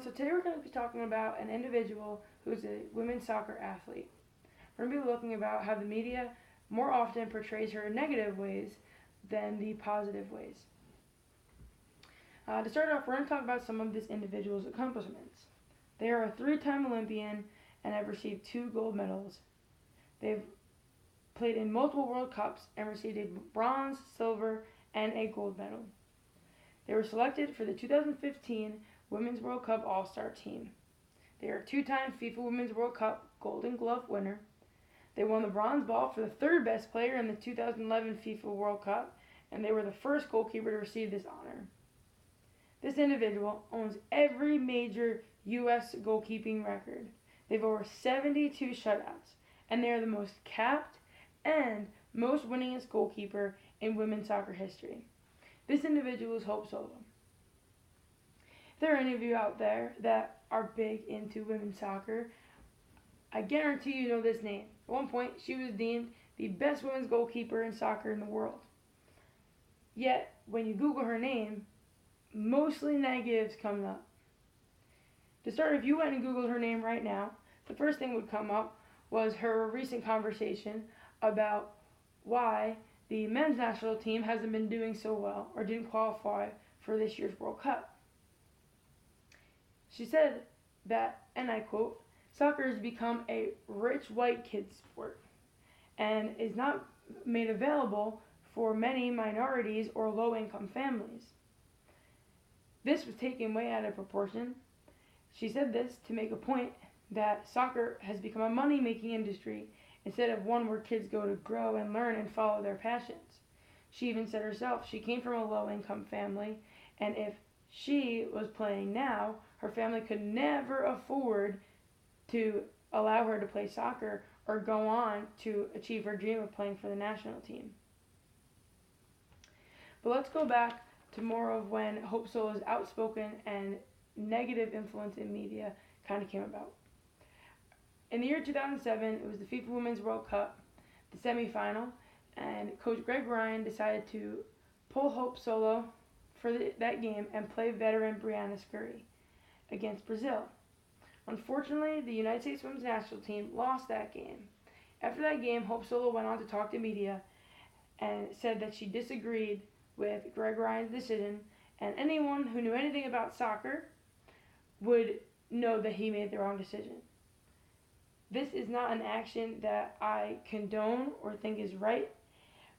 So today we're going to be talking about an individual who's a women's soccer athlete. We're going to be looking about how the media more often portrays her in negative ways than the positive ways. To start off, we're going to talk about some of this individual's accomplishments. They are a 3-time Olympian and have received 2 gold medals. They've played in multiple World Cups and received a bronze, silver, and a gold medal. They were selected for the 2015 Women's World Cup All-Star Team. They are a 2-time FIFA Women's World Cup Golden Glove winner. They won the bronze ball for the 3rd best player in the 2011 FIFA World Cup, and they were the first goalkeeper to receive this honor. This individual owns every major U.S. goalkeeping record. They have over 72 shutouts, and they are the most capped and most winningest goalkeeper in women's soccer history. This individual is Hope Solo. If there are any of you out there that are big into women's soccer, I guarantee you know this name. At one point, she was deemed the best women's goalkeeper in soccer in the world. Yet, when you Google her name, mostly negatives come up. To start, if you went and Googled her name right now, the first thing would come up was her recent conversation about why the men's national team hasn't been doing so well or didn't qualify for this year's World Cup. She said that, and I quote, "Soccer has become a rich white kid's sport and is not made available for many minorities or low-income families." This was taken way out of proportion. She said this to make a point that soccer has become a money-making industry instead of one where kids go to grow and learn and follow their passions. She even said herself she came from a low-income family, and if she was playing now, her family could never afford to allow her to play soccer or go on to achieve her dream of playing for the national team. But let's go back to more of when Hope Solo's outspoken and negative influence in media kind of came about. In the year 2007, it was the FIFA Women's World Cup, the semifinal, and Coach Greg Ryan decided to pull Hope Solo for that game and play veteran Brianna Scurry against Brazil. Unfortunately, the United States Women's National Team lost that game. After that game, Hope Solo went on to talk to media and said that she disagreed with Greg Ryan's decision, and anyone who knew anything about soccer would know that he made the wrong decision. This is not an action that I condone or think is right,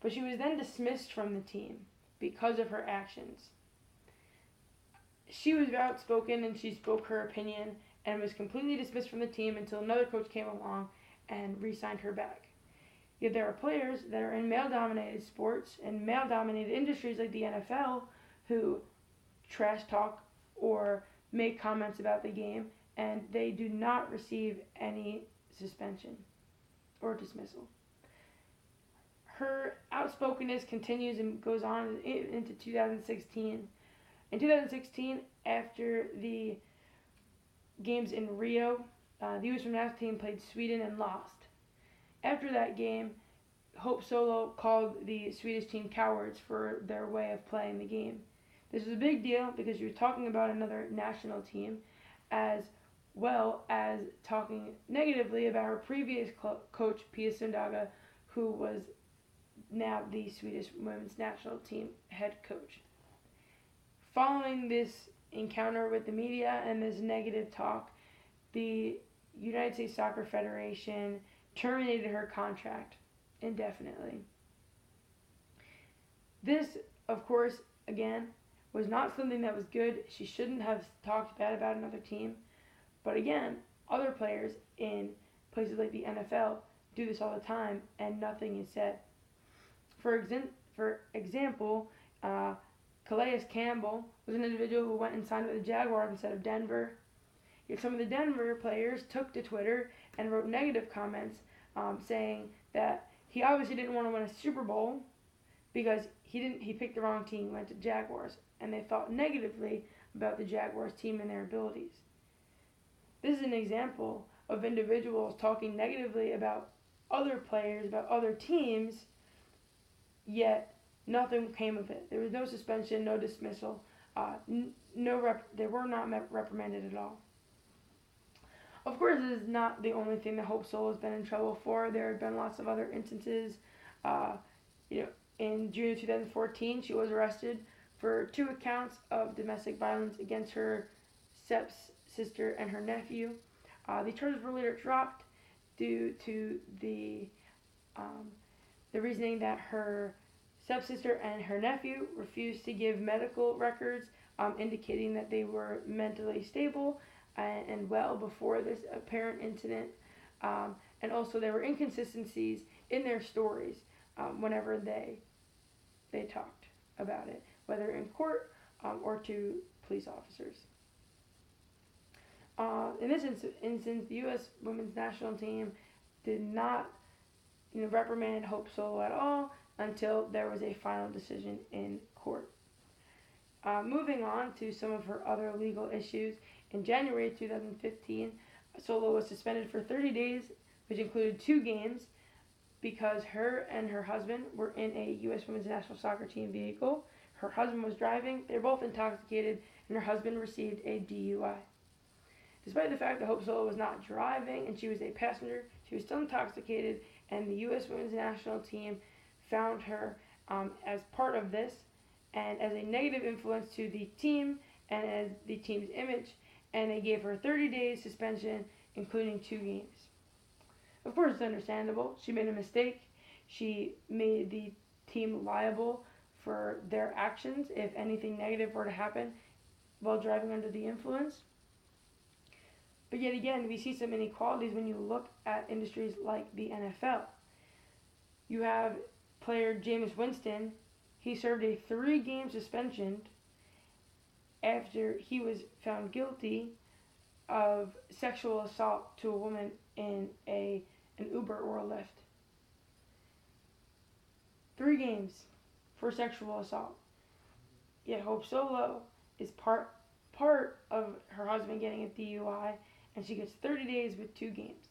but she was then dismissed from the team because of her actions. She was outspoken and she spoke her opinion and was completely dismissed from the team until another coach came along and re-signed her back. Yet there are players that are in male-dominated sports and male-dominated industries like the NFL who trash talk or make comments about the game, and they do not receive any suspension or dismissal. Her outspokenness continues and goes on into 2016. In 2016, after the games in Rio, the U.S. national team played Sweden and lost. After that game, Hope Solo called the Swedish team cowards for their way of playing the game. This was a big deal because you're talking about another national team as well as talking negatively about her previous coach, Pia Sundhage, who was now the Swedish women's national team head coach. Following this encounter with the media and this negative talk, the United States Soccer Federation terminated her contract indefinitely. This, of course, again, was not something that was good. She shouldn't have talked bad about another team. But again, other players in places like the NFL do this all the time and nothing is said. For example, Calais Campbell was an individual who went and signed with the Jaguars instead of Denver. Yet some of the Denver players took to Twitter and wrote negative comments saying that he obviously didn't want to win a Super Bowl because he picked the wrong team, went to Jaguars, and they thought negatively about the Jaguars team and their abilities. This is an example of individuals talking negatively about other players, about other teams, yet nothing came of it. There was no suspension, no dismissal. They were not reprimanded at all. Of course, this is not the only thing that Hope Solo has been in trouble for. There have been lots of other instances. Uh, you know, in June of 2014, she was arrested for 2 accounts of domestic violence against her stepsister and her nephew. The charges were later dropped due to the reasoning that her stepsister and her nephew refused to give medical records indicating that they were mentally stable and well before this apparent incident. And also there were inconsistencies in their stories whenever they talked about it, whether in court or to police officers. In this instance, the U.S. women's national team did not reprimand Hope Solo at all until there was a final decision in court. Moving on to some of her other legal issues, in January 2015, Solo was suspended for 30 days, which included 2 games, because her and her husband were in a U.S. women's national soccer team vehicle. Her husband was driving, they were both intoxicated, and her husband received a DUI. Despite the fact that Hope Solo was not driving and she was a passenger, she was still intoxicated, and the U.S. women's national team found her as part of this and as a negative influence to the team and as the team's image, and they gave her 30 days suspension, including 2 games. Of course, it's understandable. She made a mistake. She made the team liable for their actions if anything negative were to happen while driving under the influence. But yet again, we see some inequalities when you look at industries like the NFL. You have player Jameis Winston. He served a 3-game suspension after he was found guilty of sexual assault to a woman in an Uber or a Lyft. 3 games for sexual assault. Yet Hope Solo is part of her husband getting a DUI, and she gets 30 days with 2 games.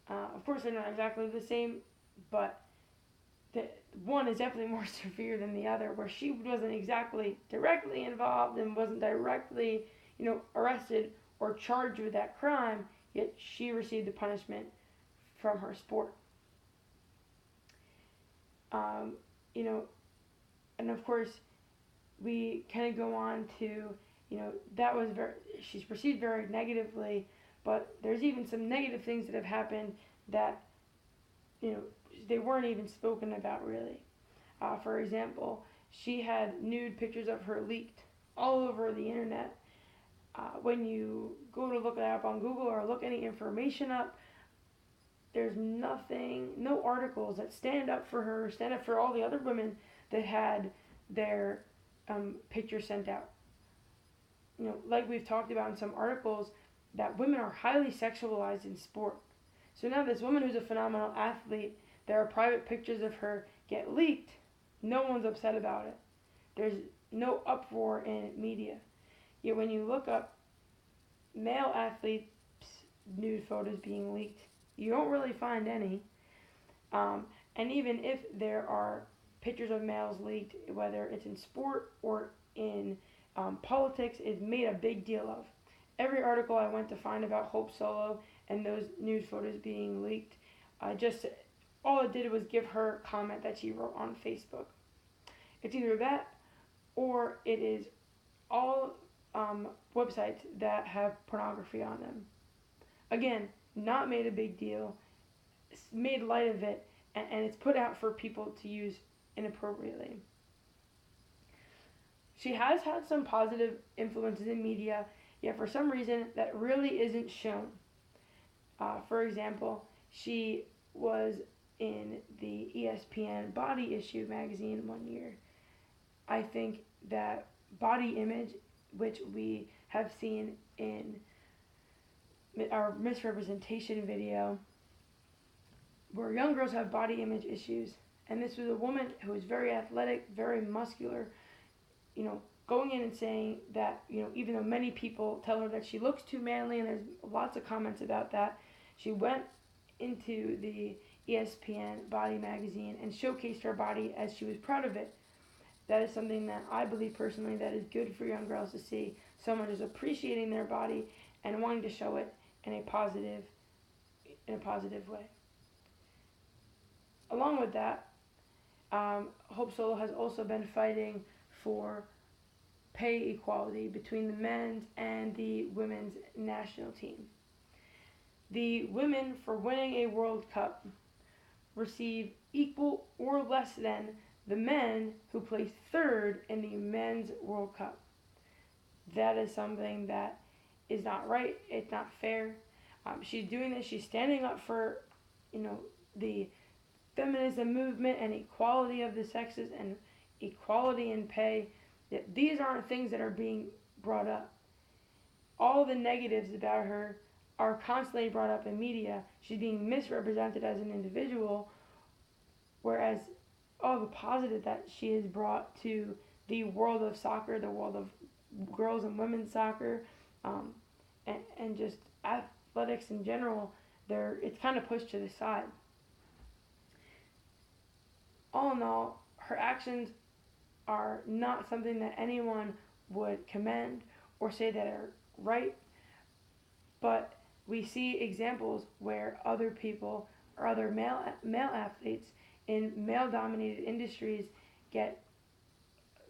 Of course, they're not exactly the same, but one is definitely more severe than the other, where she wasn't exactly directly involved and wasn't directly, arrested or charged with that crime, yet she received the punishment from her sport. And of course, we kind of go on to, she's perceived very negatively, but there's even some negative things that have happened that, they weren't even spoken about really. For example, she had nude pictures of her leaked all over the internet. When you go to look it up on Google or look any information up, there's no articles that stand up for her, stand up for all the other women that had their pictures sent out. Like we've talked about in some articles, that women are highly sexualized in sport. So now this woman who's a phenomenal athlete, there are private pictures of her get leaked. No one's upset about it. There's no uproar in media. Yet when you look up male athletes' nude photos being leaked, you don't really find any. And even if there are pictures of males leaked, whether it's in sport or in politics, it's made a big deal of. Every article I went to find about Hope Solo and those nude photos being leaked, all it did was give her a comment that she wrote on Facebook. It's either that or it is all websites that have pornography on them. Again, not made a big deal, made light of it, and it's put out for people to use inappropriately. She has had some positive influences in media, yet for some reason that really isn't shown. For example, she was in the ESPN Body Issue magazine one year. I think that body image, which we have seen in our misrepresentation video, where young girls have body image issues, and this was a woman who was very athletic, very muscular, going in and saying that, even though many people tell her that she looks too manly, and there's lots of comments about that, she went into the ESPN Body magazine and showcased her body as she was proud of it. that is something that I believe personally that is good for young girls to see. Someone just appreciating their body and wanting to show it in a positive way. Along with that, Hope Solo has also been fighting for pay equality between the men's and the women's national team. The women, for winning a World Cup, receive equal or less than the men who placed third in the men's World Cup. That is something that is not right. It's not fair. She's doing this. She's standing up for, the feminism movement and equality of the sexes and equality in pay. These aren't things that are being brought up. All the negatives about her are constantly brought up in media. She's being misrepresented as an individual, whereas all the positive that she has brought to the world of soccer, the world of girls and women's soccer, and just athletics in general, it's kind of pushed to the side. All in all, her actions are not something that anyone would commend or say that are right, but we see examples where other people or other male athletes in male-dominated industries get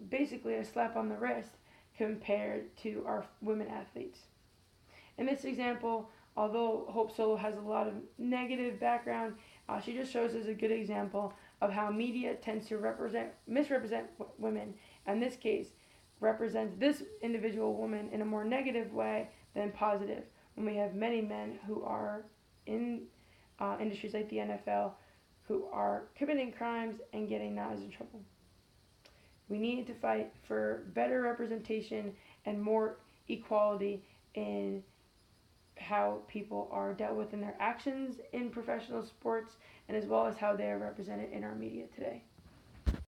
basically a slap on the wrist compared to our women athletes. In this example, although Hope Solo has a lot of negative background, she just shows us a good example of how media tends to misrepresent women, and in this case, represents this individual woman in a more negative way than positive, when we have many men who are in industries like the NFL who are committing crimes and getting knives in trouble. We need to fight for better representation and more equality in how people are dealt with in their actions in professional sports, and as well as how they are represented in our media today.